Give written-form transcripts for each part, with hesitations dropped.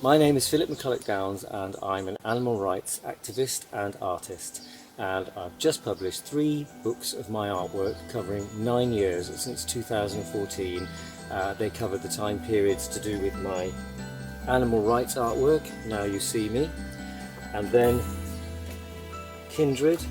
My name is McCulloch-Downs and I'm an animal rights activist and artist, and I've just published 3 books of my artwork covering 9 years since 2014. They cover the time periods to do with my animal rights artwork, Now You See Me, and then KINDRED,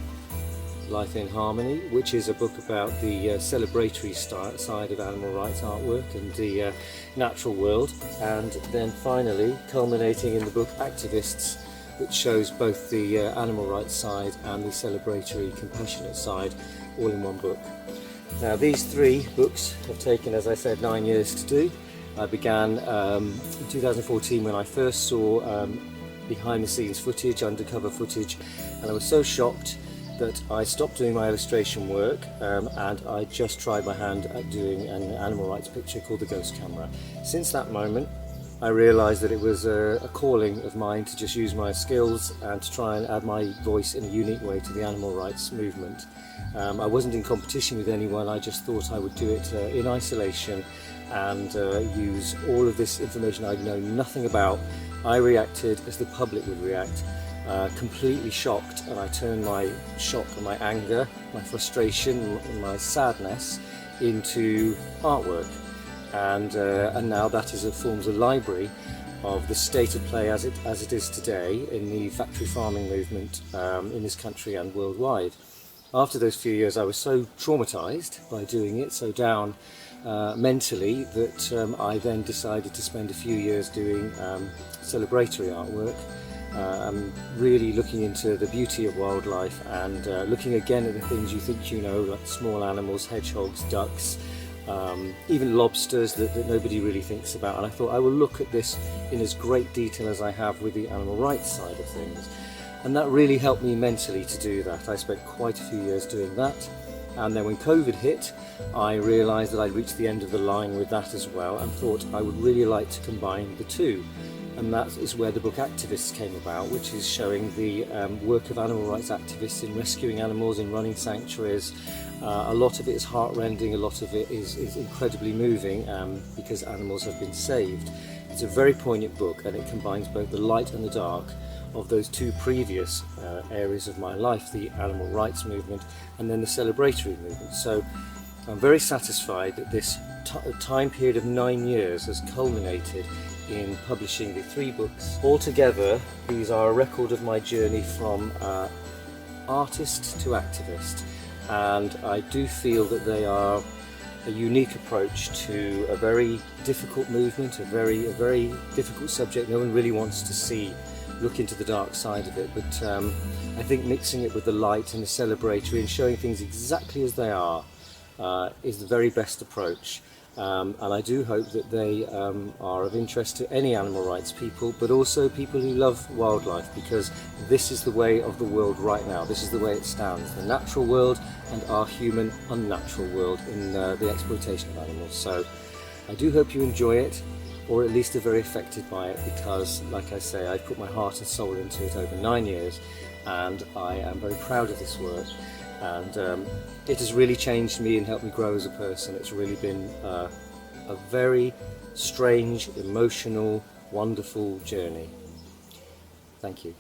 Life in Harmony, which is a book about the celebratory side of animal rights artwork and the natural world, and then finally culminating in the book Activists, which shows both the animal rights side and the celebratory compassionate side all in one book. Now these 3 books have taken, as I said, 9 years to do. I began in 2014 when I first saw behind the scenes footage, undercover footage, and I was so shocked that I stopped doing my illustration work and I just tried my hand at doing an animal rights picture called The Ghost Camera. Since that moment I realised that it was a calling of mine to just use my skills and to try and add my voice in a unique way to the animal rights movement. I wasn't in competition with anyone, I just thought I would do it in isolation and use all of this information I'd known nothing about. I reacted as the public would react. Completely shocked, and I turned my shock and my anger, my frustration and my sadness into artwork, and now that forms a library of the state of play as it is today in the factory farming movement in this country and worldwide. After those few years I was so traumatized by doing it, so down mentally, that I then decided to spend a few years doing celebratory artwork. Really looking into the beauty of wildlife and looking again at the things you think you know, like small animals, hedgehogs, ducks, even lobsters that nobody really thinks about. And I thought I will look at this in as great detail as I have with the animal rights side of things. And that really helped me mentally to do that. I spent quite a few years doing that. And then when COVID hit, I realised that I'd reached the end of the line with that as well, and thought I would really like to combine the two. And that is where the book Activists came about, which is showing the work of animal rights activists in rescuing animals, in running sanctuaries. A lot of it is heartrending, a lot of it is incredibly moving because animals have been saved. It's a very poignant book, and it combines both the light and the dark of those 2 previous areas of my life, the animal rights movement and then the celebratory movement. So I'm very satisfied that this time period of 9 years has culminated in publishing the 3 books. Altogether, these are a record of my journey from artist to activist, and I do feel that they are a unique approach to a very difficult movement, a very difficult subject. No one really wants to look into the dark side of it, but I think mixing it with the light and the celebratory and showing things exactly as they are is the very best approach. And I do hope that they are of interest to any animal rights people, but also people who love wildlife, because this is the way of the world right now. This is the way it stands, the natural world and our human unnatural world in the exploitation of animals. So I do hope you enjoy it, or at least are very affected by it, because, like I say, I've put my heart and soul into it over 9 years, and I am very proud of this work. And it has really changed me and helped me grow as a person. It's really been a very strange, emotional, wonderful journey. Thank you.